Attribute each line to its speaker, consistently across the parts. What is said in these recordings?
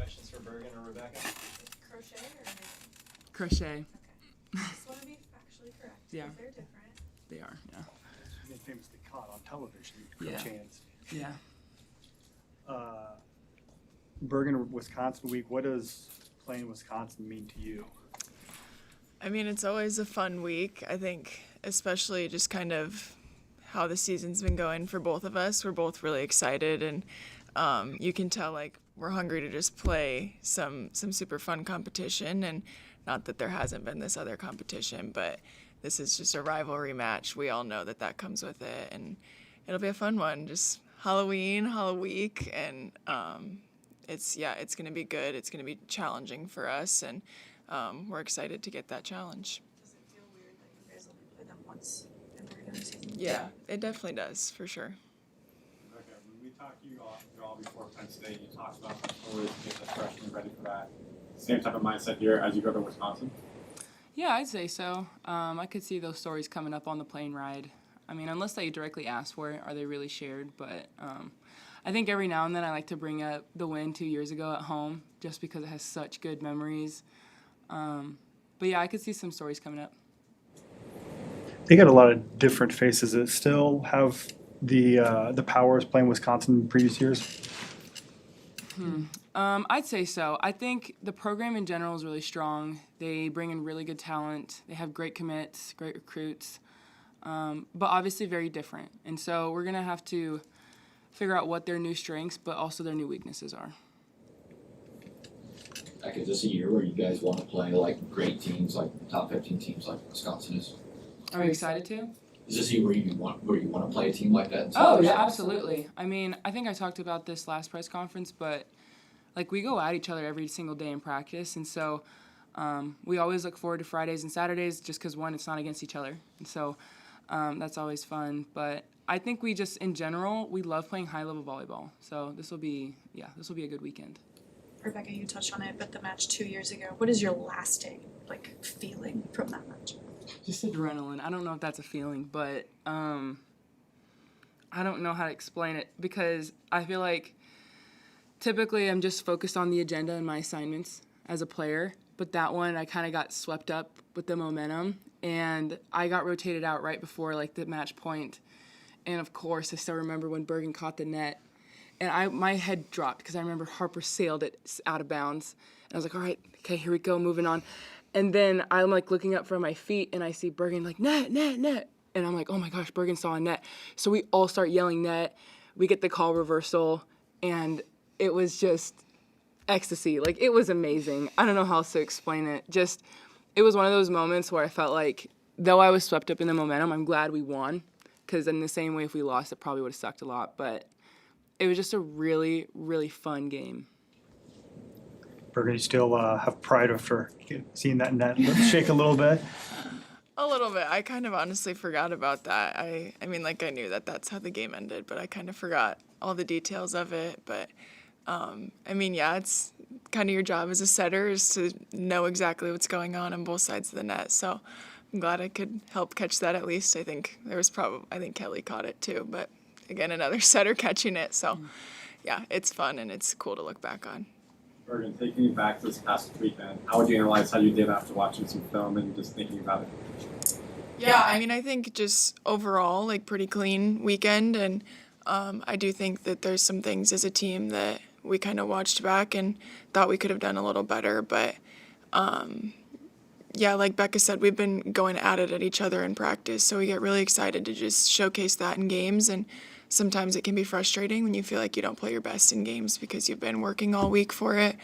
Speaker 1: questions for Bergen or Rebecca?
Speaker 2: Crochet or?
Speaker 3: Crochet.
Speaker 2: Okay. I just want to be factually correct.
Speaker 3: Yeah.
Speaker 2: They're different.
Speaker 3: They are, yeah.
Speaker 4: They famously caught on television,
Speaker 3: Yeah.
Speaker 4: crochets.
Speaker 3: Yeah.
Speaker 4: Bergen, Wisconsin week, what does playing Wisconsin mean to you?
Speaker 5: I mean, it's always a fun week. I think especially just kind of how the season's been going for both of us. We're both really excited, and you can tell like we're hungry to just play some super fun competition. And not that there hasn't been this other competition, but this is just a rivalry match. We all know that comes with it, and it'll be a fun one. Just Halloween week, and it's going to be good. It's going to be challenging for us, and we're excited to get that challenge.
Speaker 2: Does it feel weird that you guys only play them once in the regular season?
Speaker 5: Yeah, it definitely does, for sure.
Speaker 6: Okay, when we talked to you all before Penn State, you talked about the stories to get the freshmen ready for that. Same type of mindset here as you go to Wisconsin?
Speaker 3: Yeah, I'd say so. I could see those stories coming up on the plane ride. I mean, unless they directly ask for it, are they really shared? But I think every now and then I like to bring up the win 2 years ago at home just because it has such good memories. But yeah, I could see some stories coming up.
Speaker 4: They got a lot of different faces that still have the powers playing Wisconsin in previous years.
Speaker 3: I'd say so. I think the program in general is really strong. They bring in really good talent. They have great commits, great recruits, but obviously very different. And so we're going to have to figure out what their new strengths, but also their new weaknesses are.
Speaker 7: Like, is this a year where you guys want to play like great teams, like top 15 teams like Wisconsin is?
Speaker 3: Are you excited to?
Speaker 7: Is this a year where you want to play a team like that?
Speaker 3: Oh, yeah, absolutely. I mean, I think I talked about this last press conference, but like we go at each other every single day in practice, and so we always look forward to Fridays and Saturdays just because, one, it's not against each other, and so that's always fun. But I think we just, in general, we love playing high-level volleyball, so this will be a good weekend.
Speaker 2: Rebecca, you touched on it, but the match 2 years ago, what is your lasting feeling from that match?
Speaker 3: Just adrenaline. I don't know if that's a feeling, but I don't know how to explain it because I feel like typically I'm just focused on the agenda and my assignments as a player, but that one I kind of got swept up with the momentum, and I got rotated out right before the match point. And of course, I still remember when Bergen caught the net, and my head dropped because I remember Harper sailed it out of bounds. And I was like, all right, okay, here we go, moving on. And then I'm looking up from my feet, and I see Bergen net, net, net. And I'm like, oh my gosh, Bergen saw a net. So we all start yelling net. We get the call reversal, and it was just ecstasy. It was amazing. I don't know how else to explain it. Just, it was one of those moments where I felt like, though I was swept up in the momentum, I'm glad we won. Because in the same way, if we lost, it probably would have sucked a lot. But it was just a really, really fun game.
Speaker 4: Bergen, you still have pride after seeing that net shake a little bit?
Speaker 5: A little bit. I kind of honestly forgot about that. I mean, I knew that's how the game ended, but I kind of forgot all the details of it. But, I mean, yeah, it's kind of your job as a setter is to know exactly what's going on both sides of the net. So I'm glad I could help catch that at least. I think Kelly caught it too, but again, another setter catching it. So, yeah, it's fun and it's cool to look back on.
Speaker 6: Bergen, taking you back to this past weekend, how would you analyze how you did after watching some film and just thinking about it?
Speaker 5: Yeah, I mean, I think just overall, pretty clean weekend, and I do think that there's some things as a team that we kind of watched back and thought we could have done a little better, but yeah, like Becca said, we've been going at it at each other in practice, so we get really excited to just showcase that in games, and sometimes it can be frustrating when you feel like you don't play your best in games because you've been working all week for it.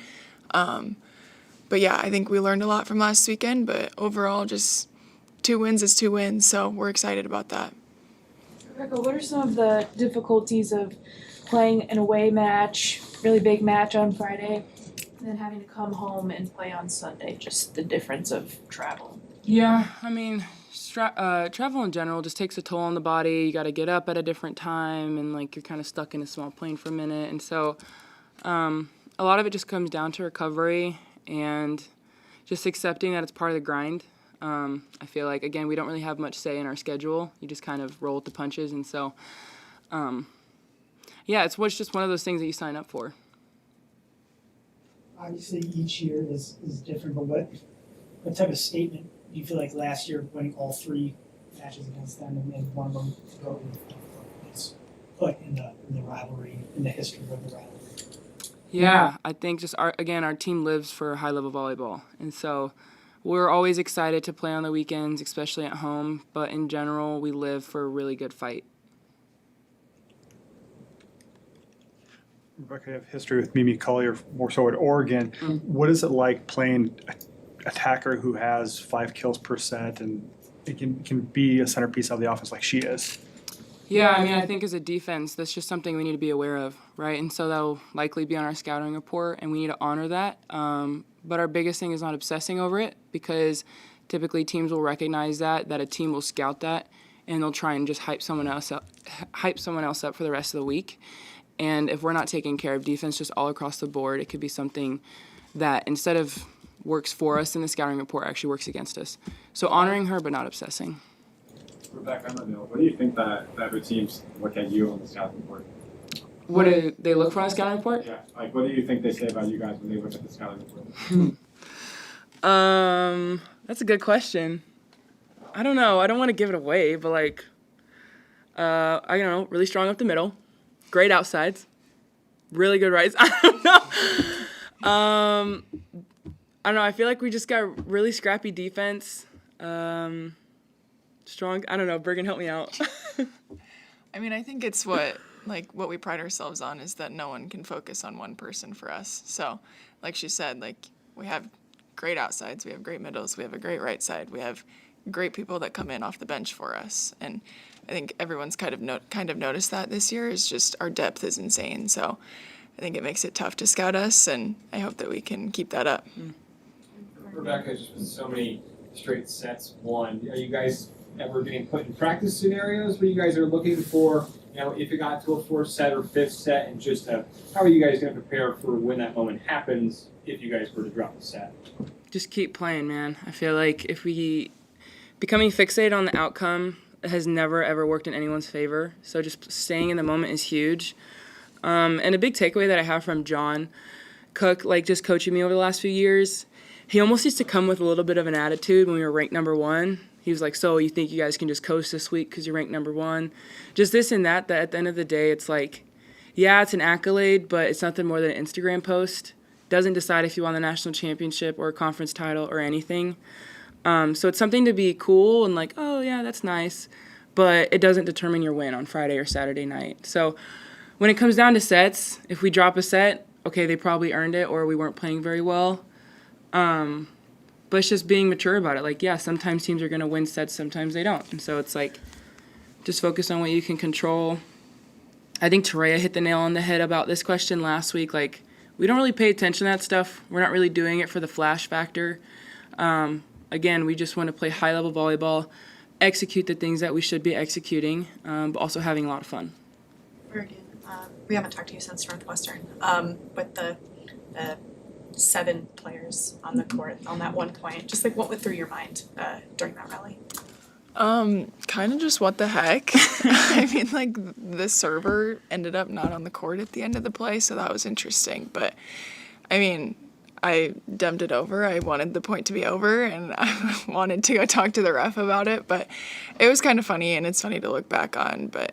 Speaker 5: But yeah, I think we learned a lot from last weekend, but overall just 2 wins is 2 wins, so we're excited about that.
Speaker 8: Rebecca, what are some of the difficulties of playing an away match, really big match on Friday, and then having to come home and play on Sunday, just the difference of travel?
Speaker 3: Yeah, I mean, travel in general just takes a toll on the body. You got to get up at a different time, and you're kind of stuck in a small plane for a minute. And so a lot of it just comes down to recovery and just accepting that it's part of the grind. I feel like, again, we don't really have much say in our schedule. You just kind of roll with the punches. And so, yeah, it's just one of those things that you sign up for.
Speaker 1: obviously each year is different, but what type of statement do you feel like last year winning all 3 matches against them and one of them was put in the rivalry, in the history of the rivalry?
Speaker 3: Yeah, I think just our team lives for high level volleyball, and so we're always excited to play on the weekends, especially at home. But in general, we live for a really good fight.
Speaker 4: Rebecca, you have history with Mimi Collier, more so at Oregon. What is it like playing an attacker who has 5 kills per set and it can be a centerpiece of the offense like she is?
Speaker 3: Yeah, I mean, I think as a defense, that's just something we need to be aware of, right? And so that'll likely be on our scouting report, and we need to honor that. But our biggest thing is not obsessing over it, because typically teams will recognize that a team will scout that, and they'll try and just hype someone else up for the rest of the week. And if we're not taking care of defense just all across the board, it could be something that instead of works for us in the scouting report actually works against us. So honoring her but not obsessing.
Speaker 6: Rebecca, I'm gonna know, what do you think that other teams look at you on the scouting report?
Speaker 3: What do they look for on the scouting report?
Speaker 6: Yeah, like what do you think they say about you guys when they look at the scouting report?
Speaker 3: That's a good question. I don't know. I don't want to give it away, but like, I don't know, really strong up the middle, great outsides, really good rights. I don't know. I don't know. I feel like we just got really scrappy defense. Strong. I don't know. Bergen, help me out.
Speaker 5: I mean, I think it's what we pride ourselves on is that no one can focus on one person for us. So, like she said, like we have great outsides, we have great middles, we have a great right side, we have great people that come in off the bench for us. And I think everyone's kind of noticed that this year is just our depth is insane. So I think it makes it tough to scout us, and I hope that we can keep that up.
Speaker 9: Rebecca, just with so many straight sets won, are you guys ever getting put in practice scenarios where you guys are looking for, if it got to a 4th set or 5th set, and just how are you guys going to prepare for when that moment happens if you guys were to drop the set?
Speaker 3: Just keep playing, man. I feel like if we becoming fixated on the outcome has never ever worked in anyone's favor. So just staying in the moment is huge. And a big takeaway that I have from John Cook, like just coaching me over the last few years, he almost used to come with a little bit of an attitude when we were ranked number 1. He was like, so you think you guys can just coast this week because you're ranked number 1? Just this and that at the end of the day, it's like, yeah, it's an accolade, but it's nothing more than an Instagram post. Doesn't decide if you won the national championship or a conference title or anything. So it's something to be cool and like, oh, yeah, that's nice. But it doesn't determine your win on Friday or Saturday night. So when it comes down to sets, if we drop a set, okay, they probably earned it or we weren't playing very well. But it's just being mature about it. Like, yeah, sometimes teams are going to win sets, sometimes they don't. And so it's like, just focus on what you can control. I think Tareya hit the nail on the head about this question last week. Like, we don't really pay attention to that stuff. We're not really doing it for the flash factor. Again, we just want to play high-level volleyball, execute the things that we should be executing, but also having a lot of fun.
Speaker 2: Bergen, we haven't talked to you since Northwestern. With the 7 players on the court on that one point, just like what went through your mind during that rally?
Speaker 5: Kind of just what the heck. I mean, like the server ended up not on the court at the end of the play, so that was interesting. But I mean, I dumped it over. I wanted the point to be over, and I wanted to go talk to the ref about it. But it was kind of funny, and it's funny to look back on. But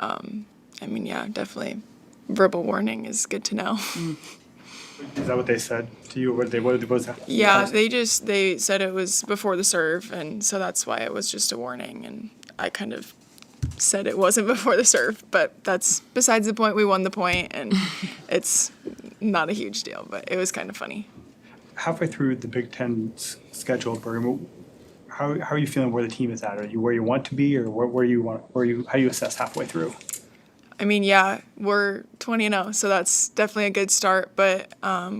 Speaker 5: I mean, yeah, definitely, verbal warning is good to know.
Speaker 4: Is that what they said to you? What was that?
Speaker 5: Yeah, they said it was before the serve, and so that's why it was just a warning. And I kind of said it wasn't before the serve, but that's besides the point. We won the point, and it's not a huge deal, but it was kind of funny.
Speaker 4: Halfway through the Big Ten schedule, Bergen, how are you feeling where the team is at? Are you where you want to be, or how do you assess halfway through?
Speaker 5: I mean, yeah, we're 20-0, so that's definitely a good start, but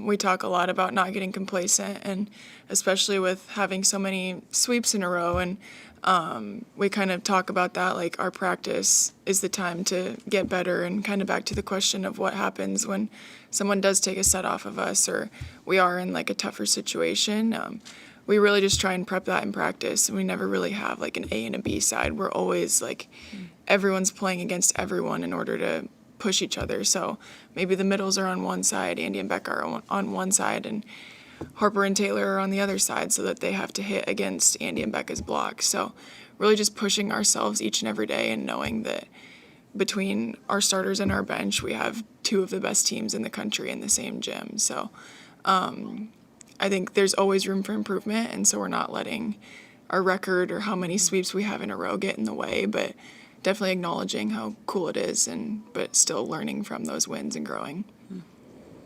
Speaker 5: we talk a lot about not getting complacent, and especially with having so many sweeps in a row, and we kind of talk about that, like our practice is the time to get better, and kind of back to the question of what happens when someone does take a set off of us or we are in like a tougher situation. We really just try and prep that in practice, and we never really have like an A and a B side. We're always like everyone's playing against everyone in order to push each other. So maybe the middles are on one side, Andy and Becca are on one side, and Harper and Taylor are on the other side, so that they have to hit against Andy and Becca's blocks. So really just pushing ourselves each and every day and knowing that between our starters and our bench, we have two of the best teams in the country in the same gym. So I think there's always room for improvement, and so we're not letting our record or how many sweeps we have in a row get in the way, but definitely acknowledging how cool it is, but still learning from those wins and growing.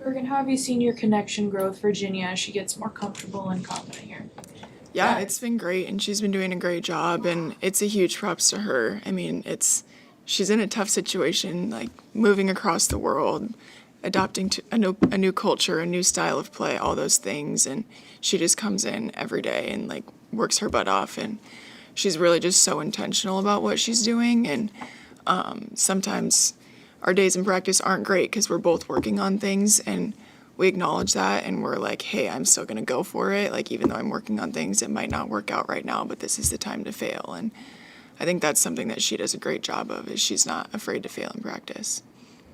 Speaker 8: Bergen, how have you seen your connection grow with Virginia as she gets more comfortable and confident here?
Speaker 5: Yeah, it's been great, and she's been doing a great job, and it's a huge props to her. I mean, she's in a tough situation, like moving across the world, adopting to a new culture, a new style of play, all those things, and she just comes in every day and like works her butt off, and she's really just so intentional about what she's doing. And sometimes our days in practice aren't great because we're both working on things, and we acknowledge that, and we're like, hey, I'm still gonna go for it. Like, even though I'm working on things, it might not work out right now, but this is the time to fail. And I think that's something that she does a great job of, is she's not afraid to fail in practice.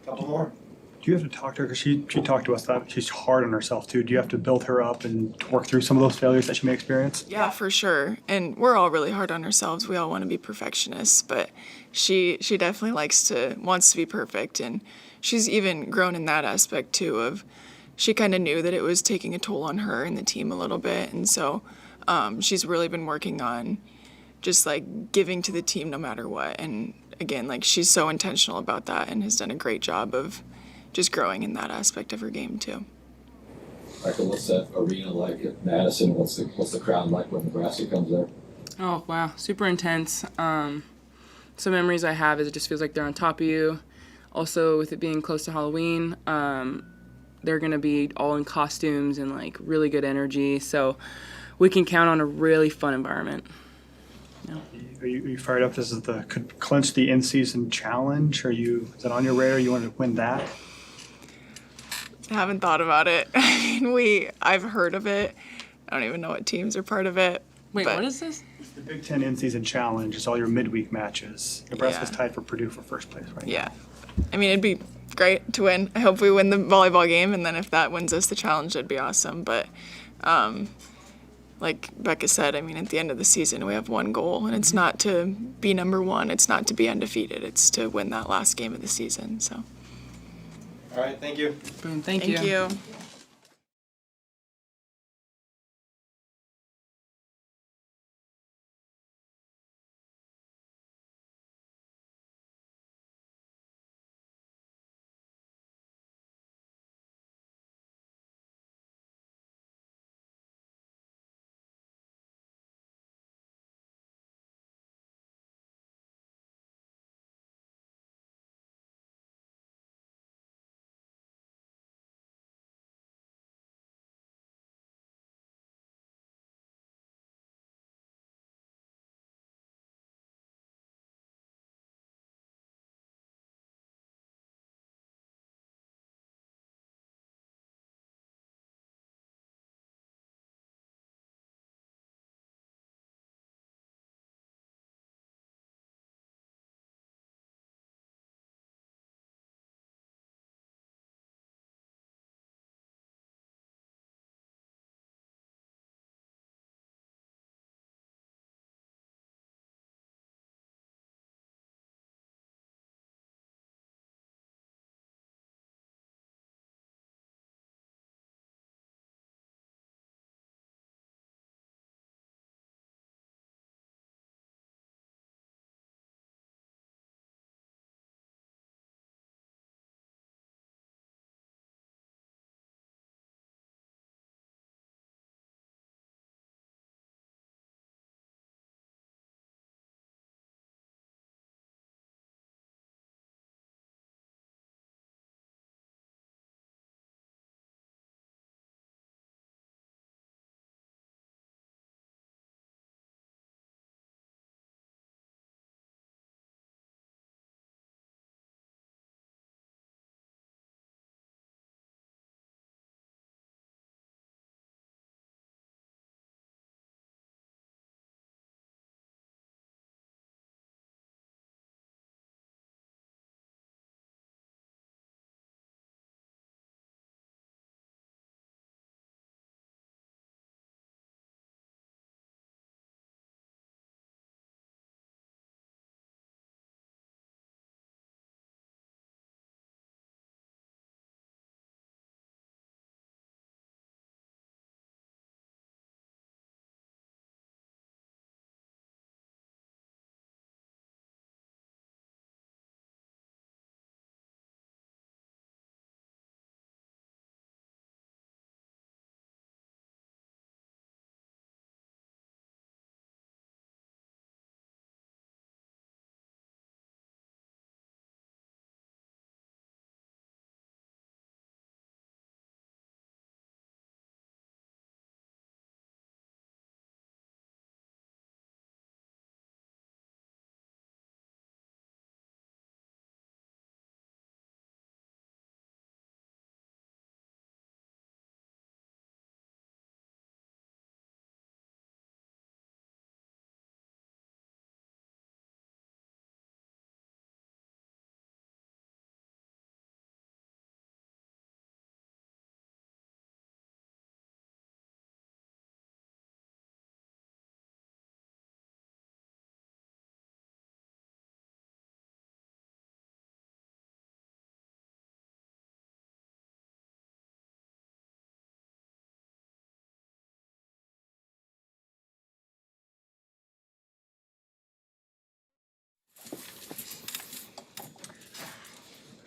Speaker 4: Couple more. Do you have to talk to her? Because she talked to us that she's hard on herself too. Do you have to build her up and work through some of those failures that she may experience?
Speaker 5: Yeah, for sure. And we're all really hard on ourselves. We all want to be perfectionists, but she definitely wants to be perfect. And she's even grown in that aspect too, of she kind of knew that it was taking a toll on her and the team a little bit. And so she's really been working on just like giving to the team no matter what. And again, like, she's so intentional about that and has done a great job of just growing in that aspect of her game too.
Speaker 7: Michael, what's that arena like at Madison? What's the crowd like when Nebraska comes there?
Speaker 3: Oh, wow. Super intense. Some memories I have is it just feels like they're on top of you. Also, with it being close to Halloween, they're going to be all in costumes and, like, really good energy. So we can count on a really fun environment. Yeah.
Speaker 4: Are you fired up? This is could clinch the in-season challenge. Is that on your radar? You want to win that?
Speaker 5: I haven't thought about it. I mean, I've heard of it. I don't even know what teams are part of it.
Speaker 3: Wait,
Speaker 5: but
Speaker 3: what is this?
Speaker 4: The Big Ten in-season challenge is all your midweek matches. Nebraska's
Speaker 5: Yeah.
Speaker 4: tied for Purdue for first place right
Speaker 5: Yeah. I mean, it'd be great to win. I hope we win the volleyball game, and then if that wins us the challenge, that'd be awesome. But like Becca said, I mean, at the end of the season, we have one goal, and it's not to be number one. It's not to be undefeated. It's to win that last game of the season. So.
Speaker 9: All right, thank you.
Speaker 3: Boom, thank
Speaker 5: Thank you.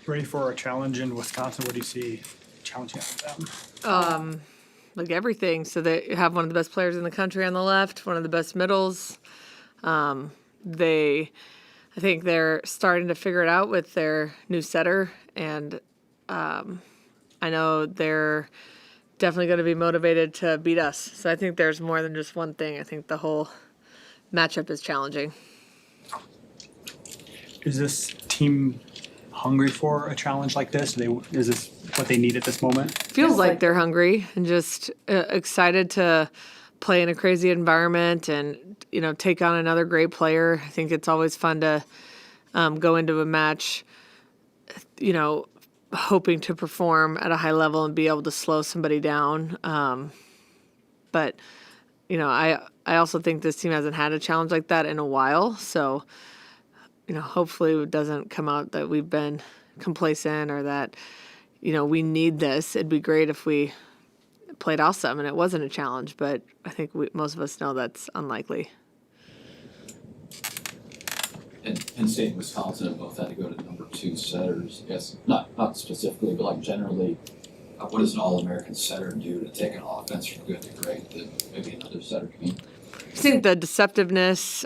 Speaker 4: Ready for a challenge in Wisconsin? What do you see challenging them?
Speaker 10: Like everything. So they have one of the best players in the country on the left, one of the best middles. I think they're starting to figure it out with their new setter, and I know they're definitely going to be motivated to beat us. So I think there's more than just one thing. I think the whole matchup is challenging.
Speaker 4: Is this team hungry for a challenge like this? Is this what they need at this moment?
Speaker 10: Feels like they're hungry and just excited to play in a crazy environment and, take on another great player. I think it's always fun to go into a match, hoping to perform at a high level and be able to slow somebody down. But I also think this team hasn't had a challenge like that in a while. So, hopefully it doesn't come out that we've been complacent or that, we need this. It'd be great if we played awesome and it wasn't a challenge, but I think most of us know that's unlikely.
Speaker 7: And Penn State and Wisconsin have both had to go to number 2 setters. I guess not specifically, but like generally, what does an All-American setter do to take an offense from good to great that maybe another setter can?
Speaker 10: I think the deceptiveness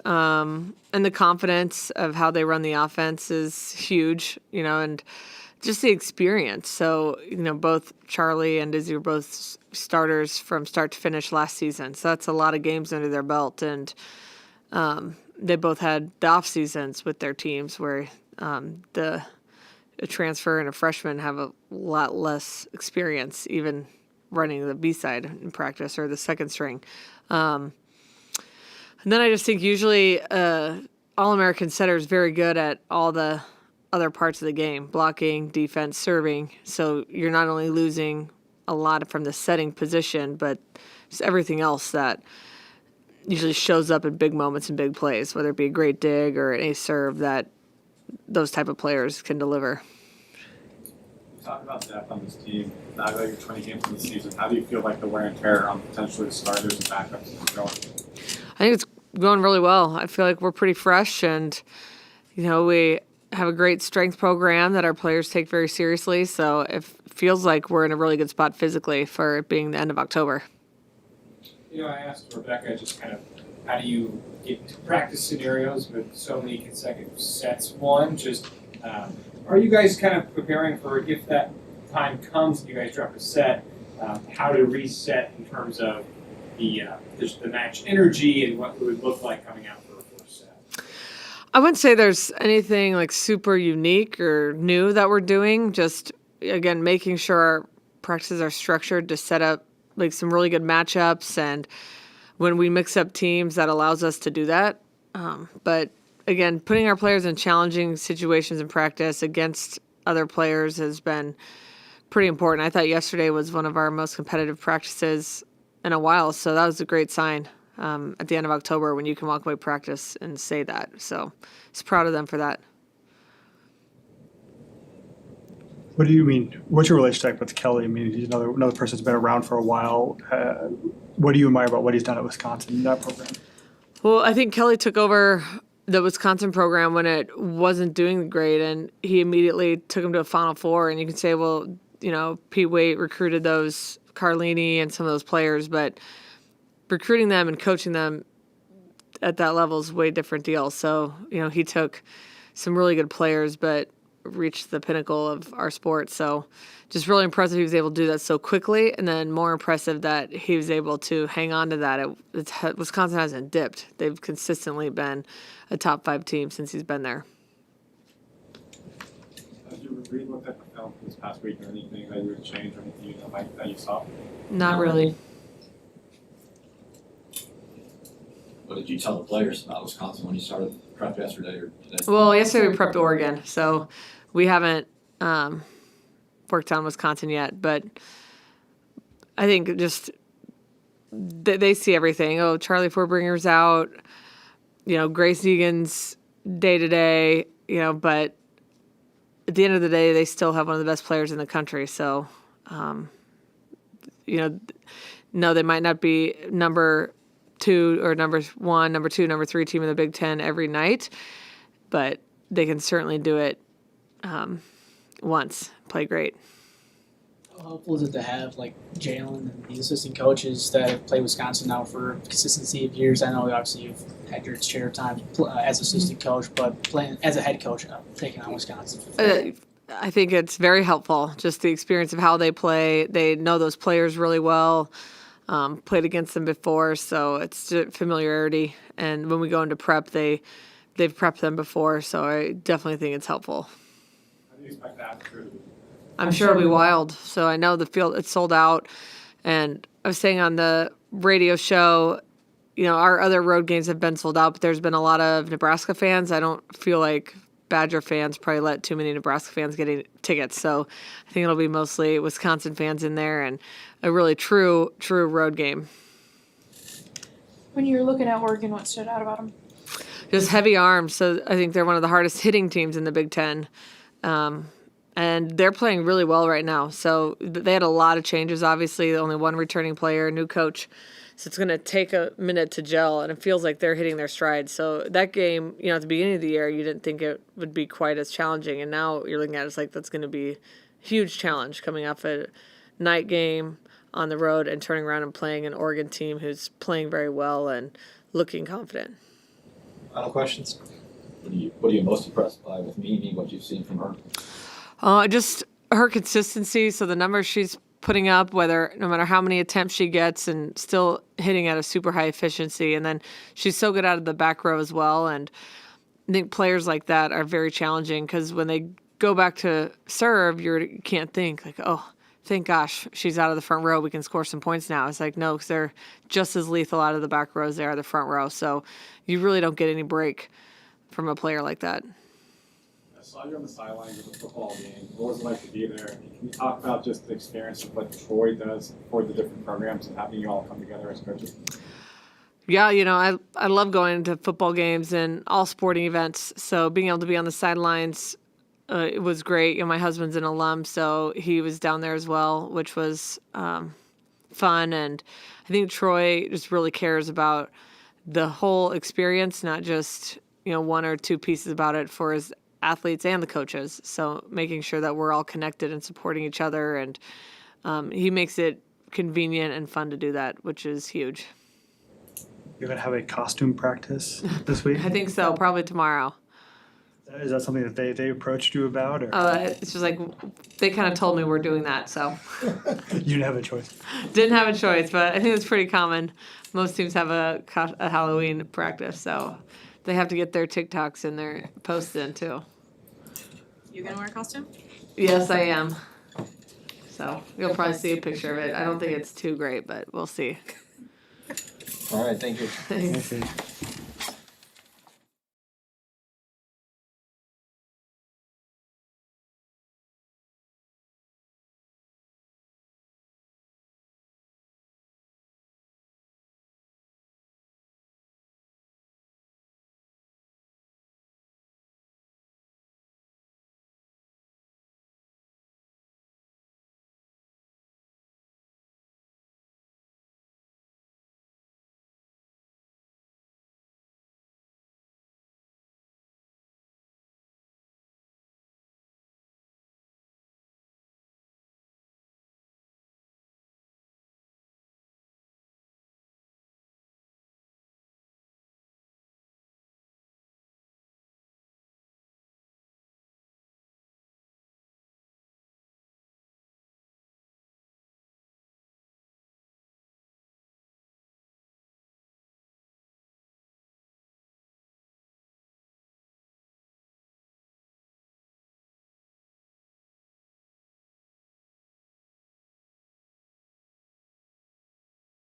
Speaker 10: and the confidence of how they run the offense is huge, and just the experience. So, both Charlie and Izzy were both starters from start to finish last season. So that's a lot of games under their belt. And they both had the off seasons with their teams where a transfer and a freshman have a lot less experience, even running the B side in practice or the second string. And then I just think usually All-American setter is very good at all the other parts of the game, blocking, defense, serving. So you're not only losing a lot from the setting position, but just everything else that usually shows up in big moments and big plays, whether it be a great dig or an ace serve that those type of players can deliver.
Speaker 6: Talk about depth on this team. Now that you're 20 games in the season, how do you feel like the wear and tear on potentially the starters and backups is going?
Speaker 10: I think it's going really well. I feel like we're pretty fresh and, we have a great strength program that our players take very seriously. So it feels like we're in a really good spot physically for it being the end of October.
Speaker 9: I asked Rebecca just kind of how do you get into practice scenarios with so many consecutive sets? One, just are you guys kind of preparing for if that time comes and you guys drop a set, how to reset in terms of the match energy and what it would look like coming out for a first set?
Speaker 10: I wouldn't say there's anything like super unique or new that we're doing. Just, again, making sure our practices are structured to set up like some really good matchups. And when we mix up teams, that allows us to do that. But again, putting our players in challenging situations in practice against other players has been pretty important. I thought yesterday was one of our most competitive practices in a while. So that was a great sign at the end of October when you can walk away practice and say that. So just proud of them for that.
Speaker 4: What do you mean? What's your relationship with Kelly? I mean, he's another person who's been around for a while. What do you admire about what he's done at Wisconsin in that program?
Speaker 10: Well, I think Kelly took over the Wisconsin program when it wasn't doing great, and he immediately took him to a Final Four. And you can say, well, Pete Waite recruited those Carlini and some of those players, but recruiting them and coaching them at that level is a way different deal. So, he took some really good players, but reached the pinnacle of our sport. So just really impressive he was able to do that so quickly, and then more impressive that he was able to hang on to that. Wisconsin hasn't dipped. They've consistently been a top 5 team since he's been there.
Speaker 6: As you re-looked at the film this past week, or anything that you would change or anything you didn't like that you saw?
Speaker 10: Not really.
Speaker 7: What did you tell the players about Wisconsin when you started prep yesterday or today?
Speaker 10: Well, yesterday we prepped Oregon, so we haven't worked on Wisconsin yet. But I think just they see everything. Oh, Charlie Forbringer's out. Grace Egan's day to day. But at the end of the day, they still have one of the best players in the country. So, no, they might not be number 2 or number 1, number 2, number 3 team in the Big Ten every night, but they can certainly do it once, play great.
Speaker 11: How helpful is it to have like Jalen and the assistant coaches that have played Wisconsin now for consistency of years? I know obviously you've had your share of time as assistant coach, but playing as a head coach, taking on Wisconsin.
Speaker 10: I think it's very helpful, just the experience of how they play. They know those players really well, played against them before, so it's just familiarity. And when we go into prep, they've prepped them before, so I definitely think it's helpful.
Speaker 6: How do you expect the atmosphere to be?
Speaker 10: I'm sure it'll be wild. So I know the field, it's sold out. And I was saying on the radio show, you know, our other road games have been sold out, but there's been a lot of Nebraska fans. I don't feel like Badger fans probably let too many Nebraska fans get tickets. So I think it'll be mostly Wisconsin fans in there and a really true road game.
Speaker 8: When you were looking at Oregon, what stood out about them?
Speaker 10: Just heavy arms. So I think they're one of the hardest hitting teams in the Big Ten. And they're playing really well right now. So they had a lot of changes, obviously. Only one returning player, new coach. So it's going to take a minute to gel, and it feels like they're hitting their stride. So that game, you know, at the beginning of the year, you didn't think it would be quite as challenging. And now you're looking at it, it's like that's going to be a huge challenge coming off a night game on the road and turning around and playing an Oregon team who's playing very well and looking confident.
Speaker 7: Final questions? What are you most impressed by with Mimi, what you've seen from her?
Speaker 10: Just her consistency. So the numbers she's putting up, no matter how many attempts she gets, and still hitting at a super high efficiency. And then she's so good out of the back row as well. And I think players like that are very challenging because when they go back to serve, you can't think like, oh, thank gosh, she's out of the front row. We can score some points now. It's like, no, because they're just as lethal out of the back row as they are the front row. So you really don't get any break from a player like that.
Speaker 6: I saw you on the sidelines of the football game. What was it like to be there? Can you talk about just the experience of what Troy does for the different programs and having you all come together as coaches?
Speaker 10: Yeah, you know, I love going to football games and all sporting events. So being able to be on the sidelines, it was great. You know, my husband's an alum, so he was down there as well, which was fun. And I think Troy just really cares about the whole experience, not just, you know, one or two pieces about it for his athletes and the coaches. So making sure that we're all connected and supporting each other. And he makes it convenient and fun to do that, which is huge.
Speaker 4: You're going to have a costume practice this week?
Speaker 10: I think so, probably tomorrow.
Speaker 4: Is that something that they approached you about? Or?
Speaker 10: It's just like they kind of told me we're doing that, so.
Speaker 4: You didn't have a choice.
Speaker 10: Didn't have a choice, but I think it's pretty common. Most teams have a Halloween practice, so they have to get their TikToks and their posts in too.
Speaker 2: You gonna wear a costume?
Speaker 10: Yes, I am. So you'll probably see a picture of it. I don't think it's too great, but we'll see.
Speaker 7: All right, thank you.
Speaker 10: Thanks.